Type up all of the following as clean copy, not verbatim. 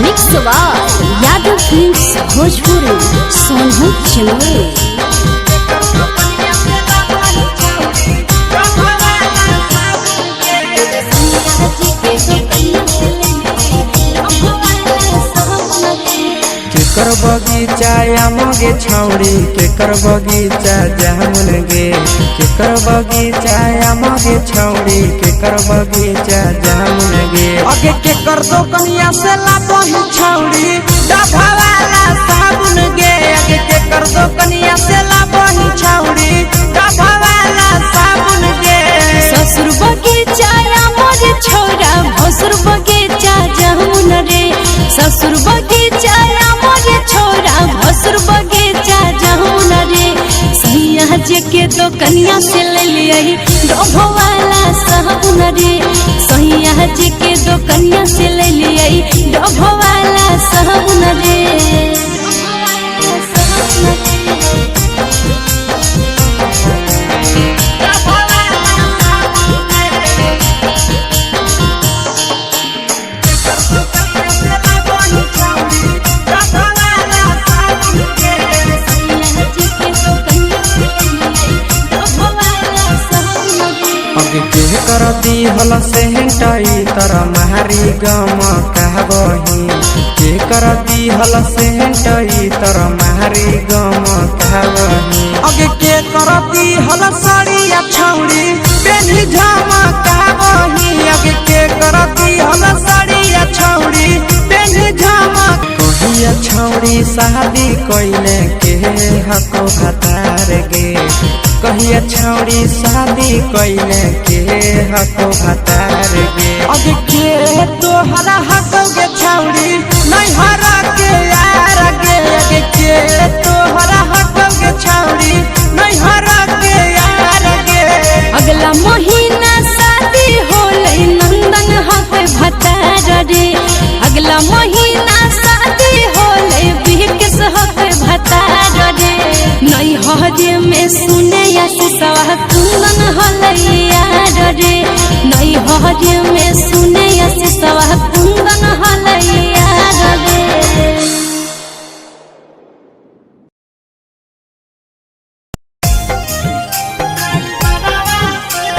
Mix Yadav films Bhojpuri Sonu चिमले। केकर बगीचा आमगे छौड़ी केकर बगीचा जामुन गे केकर बगीचा आमगे छौड़ी केकर बगीचा जामुन गे अगे केकर दो कनिया से लापही छौड़ी डभा वाला साबुन गे अगे केकर दो कनिया से लापही छौड़ी डभा वाला साबुन गे ससुर बगीचा आमगे छौड़ा भसुर बगीचा जामुन रे ससुर बगीचा आमगे छौड़ा भसुर बगीचा जामुन रे सैया जी के दो कनिया से ले लिया डभा वाला साबुन रे सैया जी के दो कनिया से ले लिया डभा वाला साबुन रे। अगे के कर दी हल सेंटाई तरा मारी गम कहबही के कर दी हल सेंटाई तरा मारी गम कहबही अगे के करती हल साड़िया छौड़ी बेनी झामा कहबही अगे के करती हल साड़िया छौड़ी बेनी झामा कहिया छौड़ी शादी कइले के हको भतार गे कहिया छौड़ी शादी कइले के हको भतार गे अगे के तोहरा हकोगे छौड़ी नहीं हरा के यार गे अगे के तोहरा हकोगे छौड़ी नहीं हरा के यार गे अगला महीना शादी होले नंदन हक भतार रे अगला महीना शादी होले बिहकस हक भतार रे नहीं हजे में सुने सवा कुंदन हले यार रे नहीं हजे में सुने सवा कुंदन हले यार रे।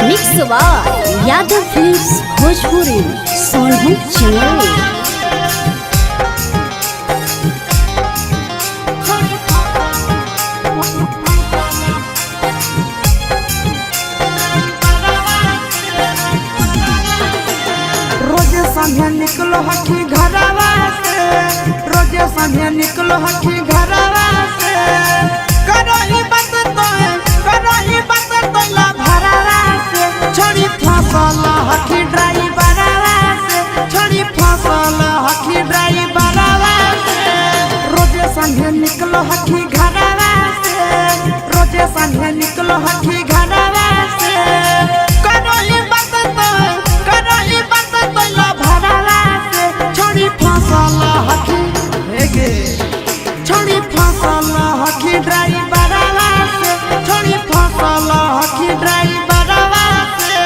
मिक्स यादव फिल्म्स भोजपुरी सोनू चिमले। रोजे संध्या निकलो हठी घरवा से रोजे संध्या निकलो हठी घरवा से करो ही बात तो ला भरावा से छोड़ी फसल हठी ड्राइवरवा से छोड़ी फसल हठी ड्राइवरवा से रोजे संध्या निकलो हठी घरवा से रोजे संध्या निकलो हठी घरवा से करो ही बात तो ला भरावा से छोड़ी फसल हठी हेगे छोड़ी फसल हठी ड्राइवरवा से छोड़ी फसल हठी ड्राइवरवा से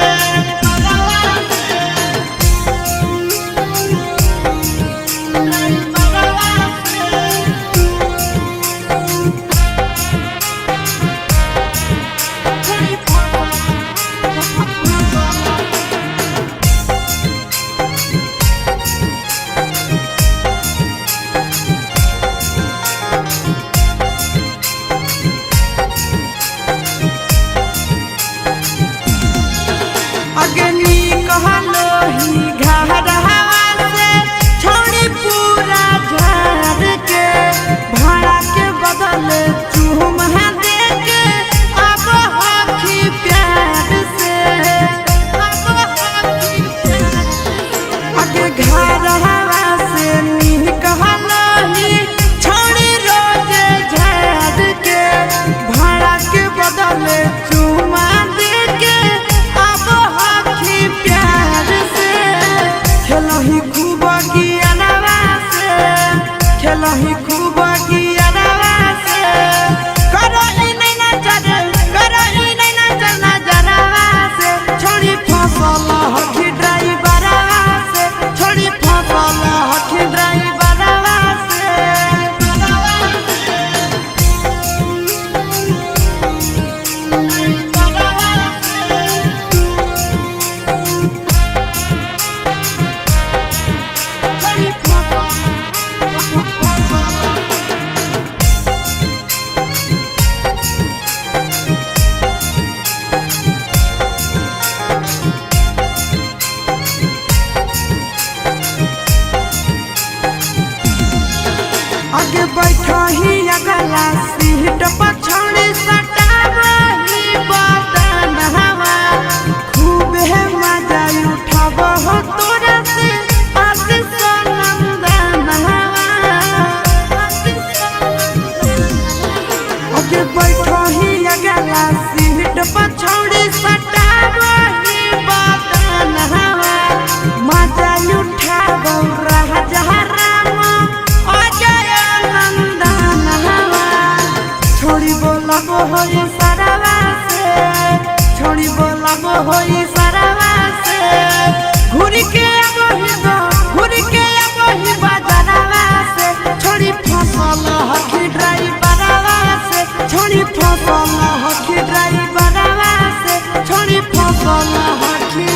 गला सीट पर छोड़ी सटावही बदन हवा खूब है मजा उठाव हो तोरा से आशीष नंदन हवा आगे बैठो ही गला सीट पर छोड़ी सटावही बदन हवा मजा उठाव राजा राम अजय नंदन हवा छोड़ी बोलब होई सरवा से छोड़ी बोलब होई सरवा से घूर के अबही दो घूर के अबही बाजारवा से छोड़ी फसल हकी ड्राइवरवा से छोड़ी फसल हकी ड्राइवरवा से छोड़ी फसल हकी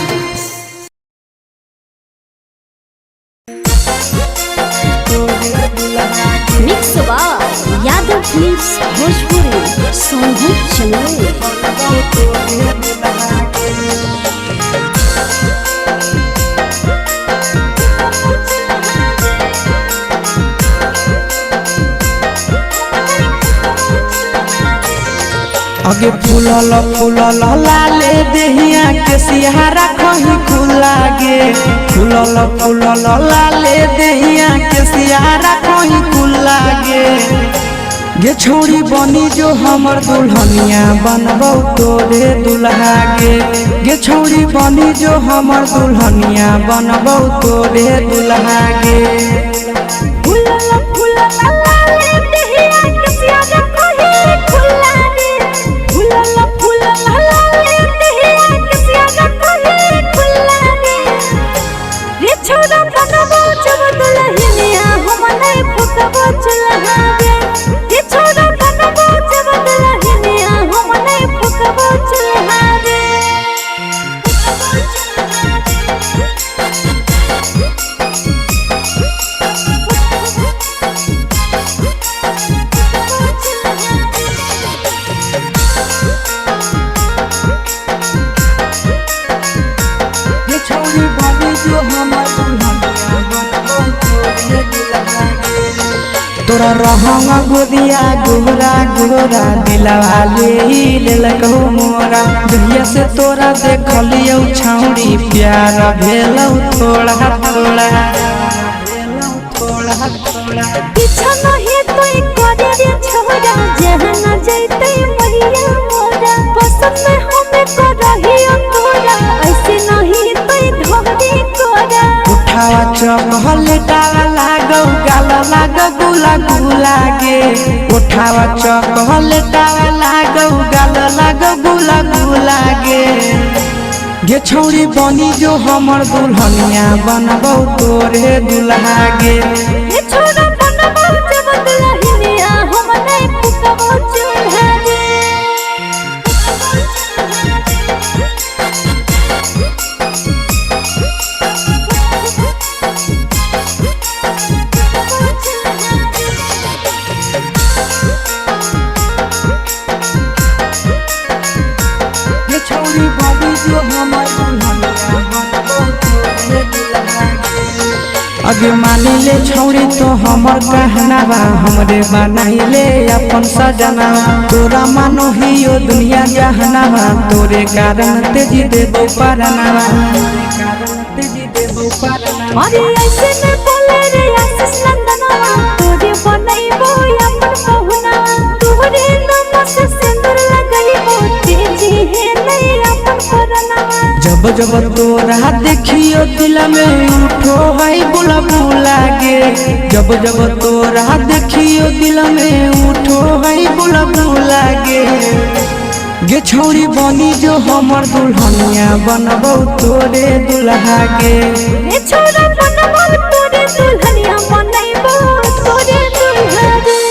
मिक्स बार यादव फिल्म्स भोजपुरी सोनू चैनल। आगे फूलल फूलल लाले देहिया के सिहारा कहीं खुला गे फूलल फूलल लाले देहिया के सिहारा कहीं खुला गे छोड़ी बनी जो हमर दुल्हनिया बनबो तोरे दुल्हा गे छोड़ी बनी जो हमर दुल्हनिया बनबो तोरे दुल्हा गे फूलल फूलल लाले देहिया के सिहारा कहीं खुला गे फूलल फूलल लाले देहिया के सिहारा कहीं खुला गे रे छोरा बनबो जब दुल्हनिया हम नहीं फुकबो चुल्हा गे रे छोरा बनबो जब दुल्हनिया हम नहीं फुकबो चुल्हा गे छोड़ी बनी जो हमर दुल्हनिया बनबो तोरे दुल्हा गे तोरा रहंगा गोदिया गोरा गोरा दिलवा ले लको मोरा दुनिया से तोरा देखलियो छौड़ी प्यार भेलौ थोड़ा थोड़ा पीछा नहीं तोई करे रे छोरा जहां न जैते मैया मोरा पसंद में हमें करहियो तोरा ऐसे नहीं तोई धोरी कोरा उठावा चहलेटावा लागौ गाल लागौ गुला गुला गे उठावा चहलेटावा लागौ गाल लागौ गुला गुला गे छौड़ी बनी जो हमर दुल्हनिया बनबो तोरे दुल्हा गे ये छोरा बनबो जब दुल्हनिया हम नहीं फुकबो चुल्हा गे छोड़ी बनी जो हमर दुल्हनिया बनबो तोरे दुल्हा गे अगे मानी ले छौड़ी तो हमर कहना बा हमरे बनाई ले अपन सजना तोरा मानो हियो दुनिया जहना बा तोरे कारण तेजी देबो परना तेजी देबो परना अरे ऐसे न बोले रे आशीष नंदनवा तोरे बनैबो अपन बहुना तोरे नाम से सिंदूर लगाइबो तेजी है नहीं अपन परनवा जब जब तोरा देखियो दिल में उठो है बुला बुला गे जब जब तोरा देखियो दिल में उठो है बुला बुला गे छौड़ी बनी जो हमर दुल्हनिया बनबो तोरे दुल्हा गे छोरा बनबो तोरे दुल्हनिया बनैबो तोरे दुल्हा गे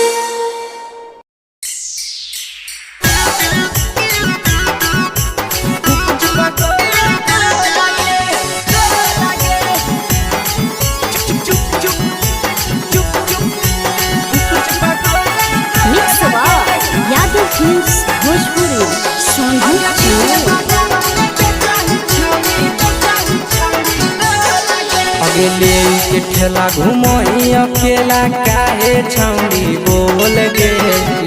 मिक्स बार यादव फिल्म्स भोजपुरी सोनू चैनल। अगे ले के ठेला घुमोई अकेला काहे छौड़ी बोल गे,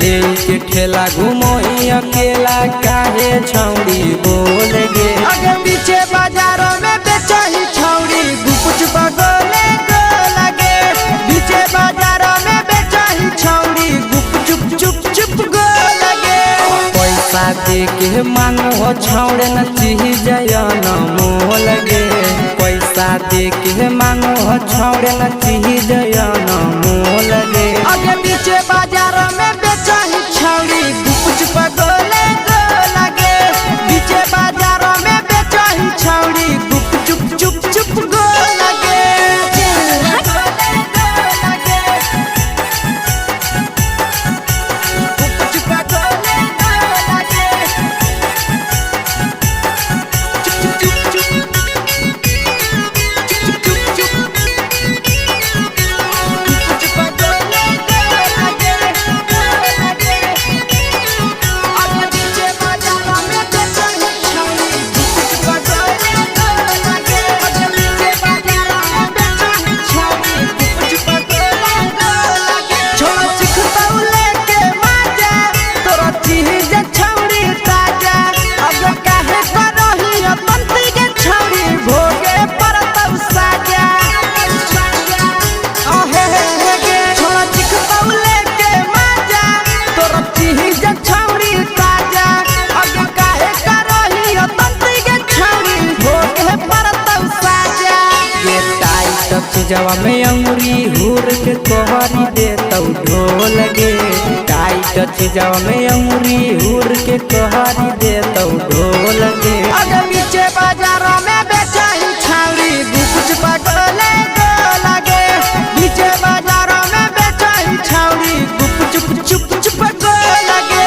लेके ठेला घुमोई अकेला काहे छौड़ी बोल गे। आगे पीछे बाजारों में बेचही छौड़ी गुपुच बगले को लगे, पीछे बाजारों में बेचही छौड़ी गुप चुप चुप चुप गो लगे। पैसा दे के मांगो छौड़े न चीज न मोल गे, पैसा दे के मांगो छौड़े न चीज न मोल गे। आगे पीछे बाजारों में बेचही छौड़ी गुपुच बगले को लगे, पीछे बाजारों में बेचही छौड़ी गुप चुप चुप चुप गो लगे। जवा में अंगुरी हुर के तोहरी देतौ ढोल गे, टाइट जवा में अंगुरी हुर के तोहरी देतौ ढोल गे। आगे पीछे बाजारों में बेचही छौड़ी गुपुच बगले को लगे, पीछे बाजारों में बेचही छौड़ी गुप चुप चुप चुप गो लगे।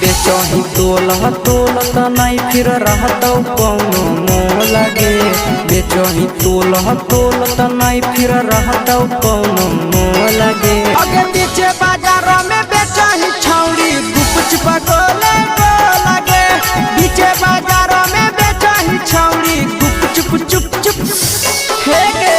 बेचही तोलत नहीं फिर रहतौ कौनो मोल गे, बेचही तोलत नहीं फिर रहतौ कौनो मोल गे। आगे पीछे बाजारों में बेचही छौड़ी गुपुच बगले को लगे, पीछे बाजारों में बेचही छौड़ी गुप चुप चुप चुप हे गे।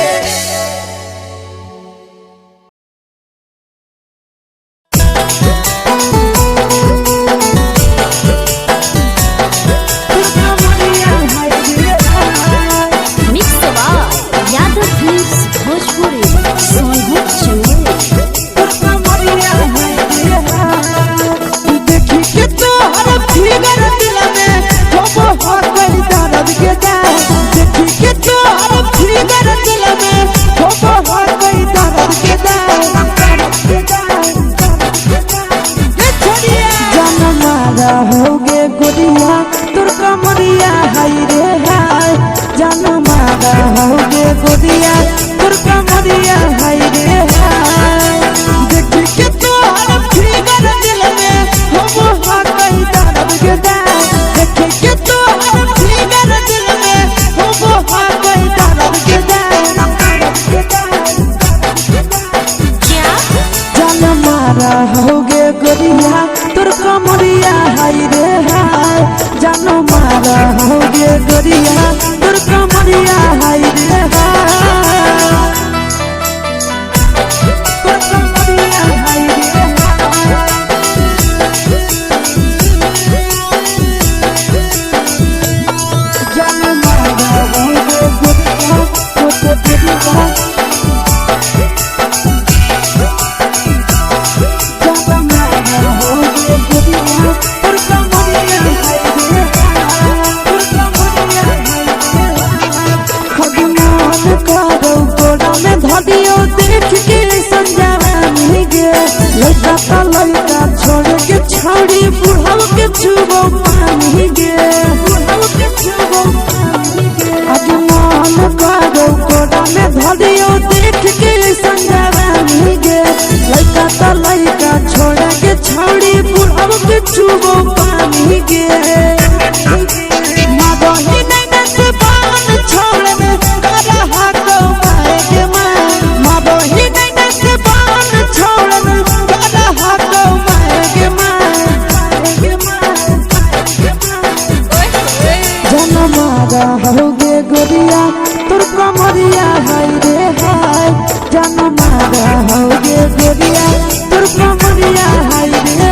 छुबो पानी गे बुढ़ऊ के छुबो पानी गे आज मन करो कोड़ा में धरियो देख के संगवानी गे लइका त लइका छोड़ा के छौड़ी बुढ़ऊ के छुबो पानी गे मादही नैना से बान छोड़ में करा हाको माए के माँ मादही नैना से बान छोड़ में करा हाको माए के माँ जनमारा होगे गोरिया तुर कमरिया हाय रे हाय जनमारा होगे गोरिया तुर कमरिया हाय रे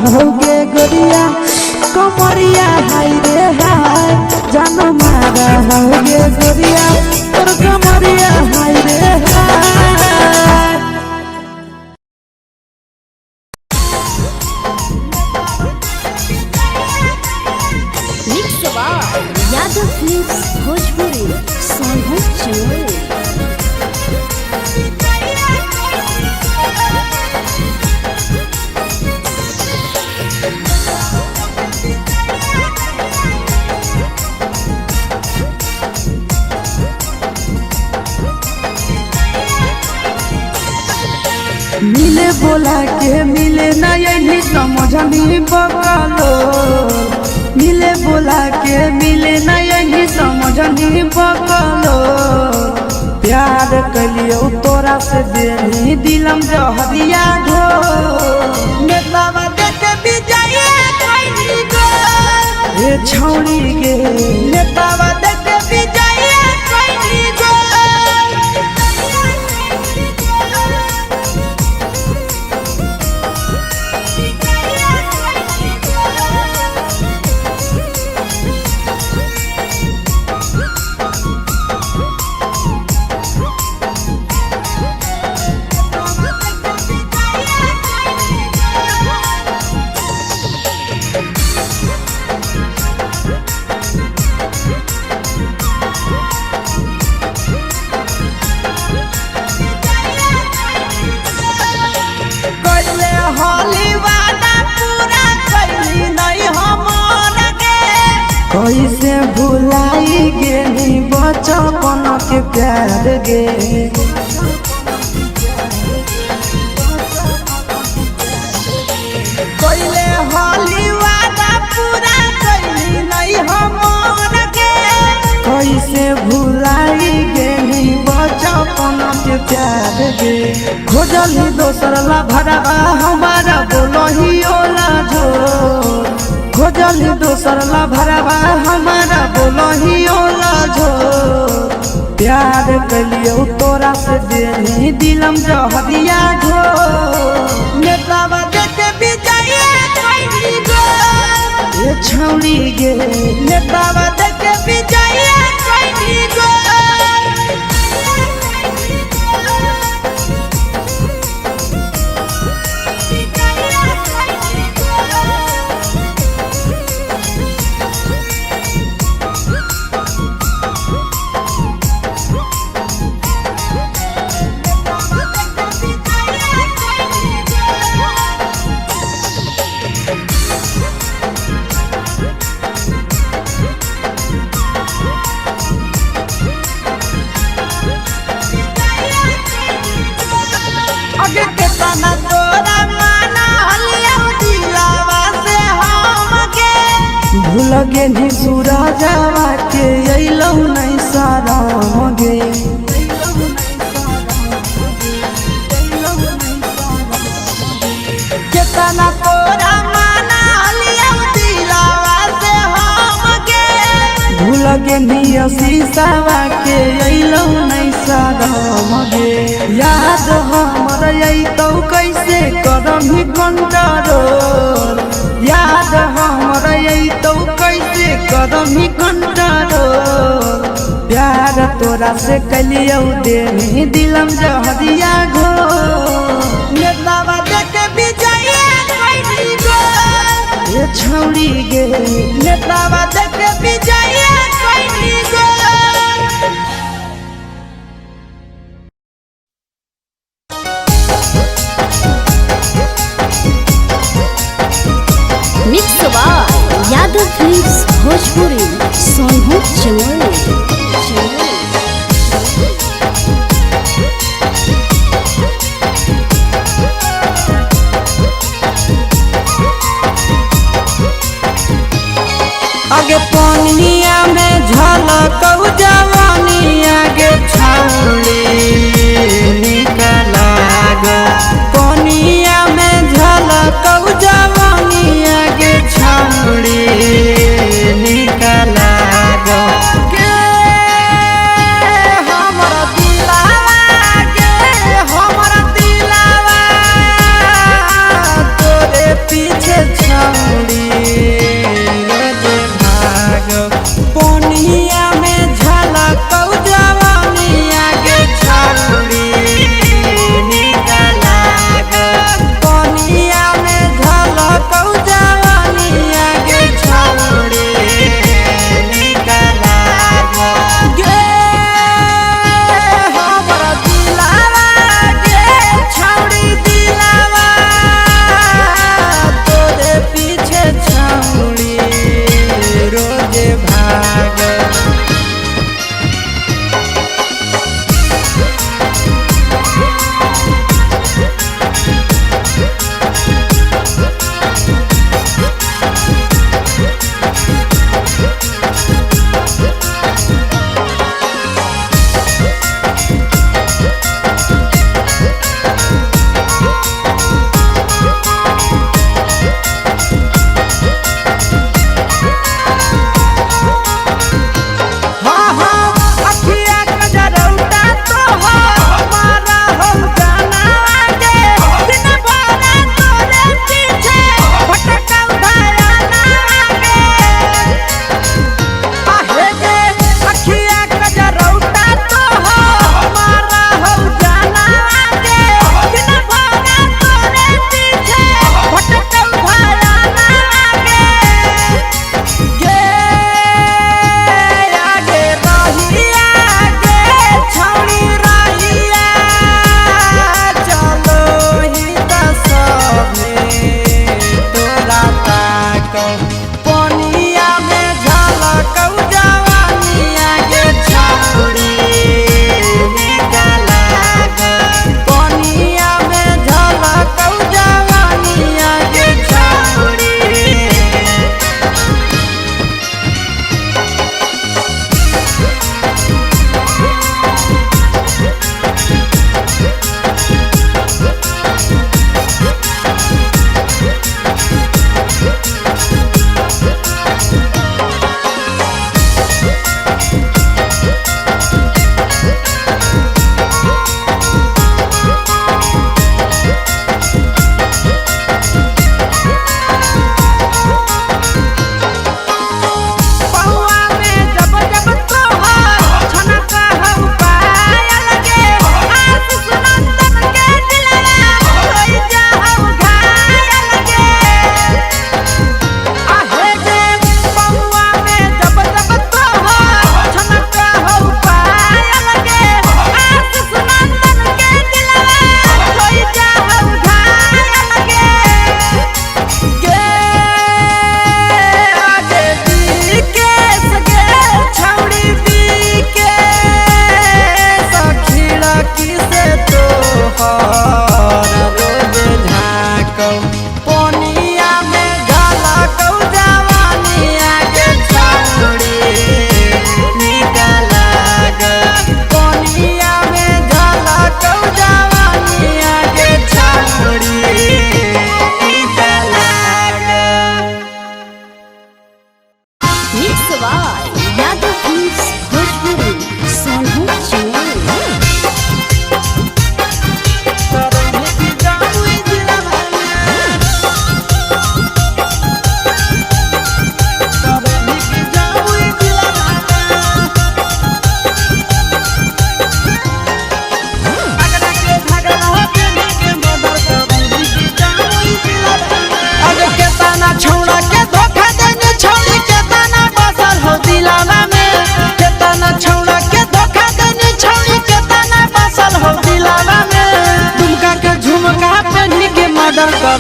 होगे गोरिया कमरिया हाय रे हाय जान मारा होगे गोरिया तोर कमरिया हाय रे हाय mix by Yadav films Bhojpuri Sonu चोर मिले बोला के मिले ना यही समझनी बकलो मिले बोला के मिले ना यही समझनी बकलो प्यार कलियो तोरा से देनी दिलम जहरिया ढो नेतावा देखे विजय कैली गो ए छौड़ी गे नेतावा देखे विजय कैली गो कैसे भुलाई गेली बचपन के प्यार गे कैले होली वादा पूरा कैली नहीं हमर गे कैसे भुलाई गेली बचपन के प्यार गे खोजली दोसर ला भरवा हमारा बोलही ओला जो खोजली दोसर ला भरवा हमारा बोलही ओला जो प्यार कलियो तोरा से देनी दिलम जहरिया ढो नेतावा देखे विजय कैली गो ए छौड़ी गे नेतावा देखे विजय कैली गो भूल गे सूरजवा के अइलौ नहीं साराम गे केतना तोरा माना लियौ दिलवा से हम गे भूल पेनिया शीशावा के अइलौ नहीं सदम गे याद हमर अइतौ कैसे करमही कंट्रोल याद हमर अइतौ कैसे करमही कंट्रोल प्यार तोरा से कलियौ देनी दिलम जहरिया घो नेतावा देखे विजया कैली गो ये छौड़ी गे नेतावा देखे विजया कैली गो mix by Yadav films Bhojpuri Sonu चमोली। आगे पनिया में झलकौ जवानिया गे छौड़ी निकला गो पनिया में झलकौ जवानिया गे छौड़ी निकला गो के हमरा दिलावा गे हमरा दिलावा तोरे पीछे छौड़ी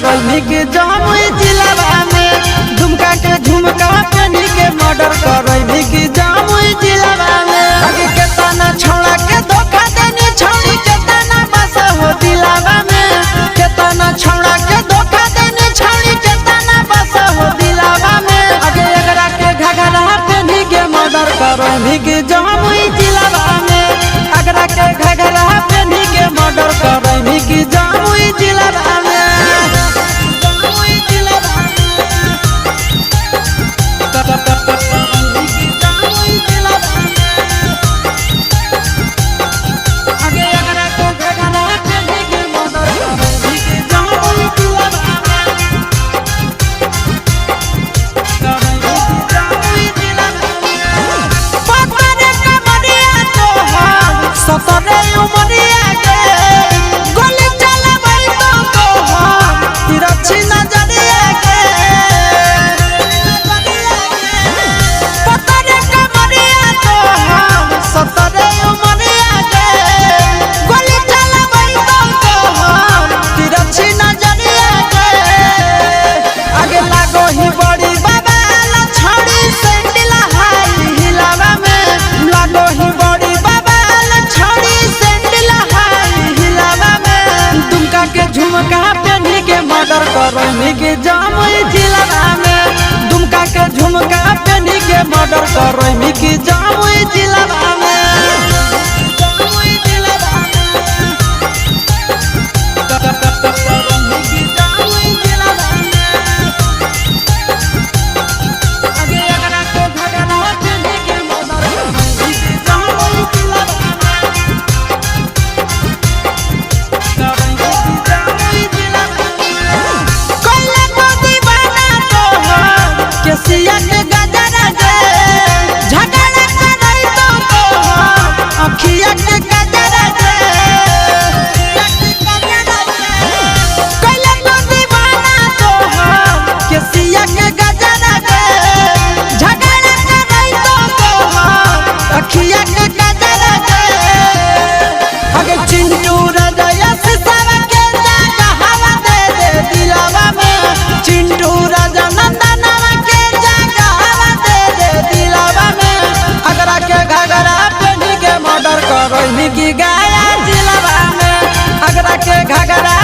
करनी के जमुई जिला में दुमका के झुमका पेनी के मर्डर करनी के जमुई जिला में आगे के तना छोड़ा के धोखा देनी छोड़ी के तना बस हो दिलावा में के तना छोड़ा के धोखा देनी छोड़ी के तना बस हो दिलावा में आगे एकरा के घघरा पेनी के मर्डर करनी के जमुई जिला में अगरा के घघरा पेनी के मर्डर करनी के जमुई जिला में सतरे उमरिया के गोली चलबै तो हम तिरछी नजरिया के पतरे कमरिया तो हम सतरे उमरिया के गोली चलबै तो हम तिरछी नजरिया के आगे लागो ही बड़ी बाबा ला छोड़ी सैंडल हाई हिलावा में लागो ही बड़ी के झुमका पेनी के मर्डर करनी के जमुई जिला में दुमका के झुमका पेनी के मर्डर करनी के जमुई जिला में सिया के गजरा के झगड़ा करई तो अखिया के गजरा के कइले तो दीवाना तो हम के सिया के गजरा के झगड़ा करई तो अखिया के गजरा के अगे चिंटू राजा से सारा के जागा हवा दे दिलावा में चिंटू राजा नंदन करनी की गाया जिला में अगरा के घगरा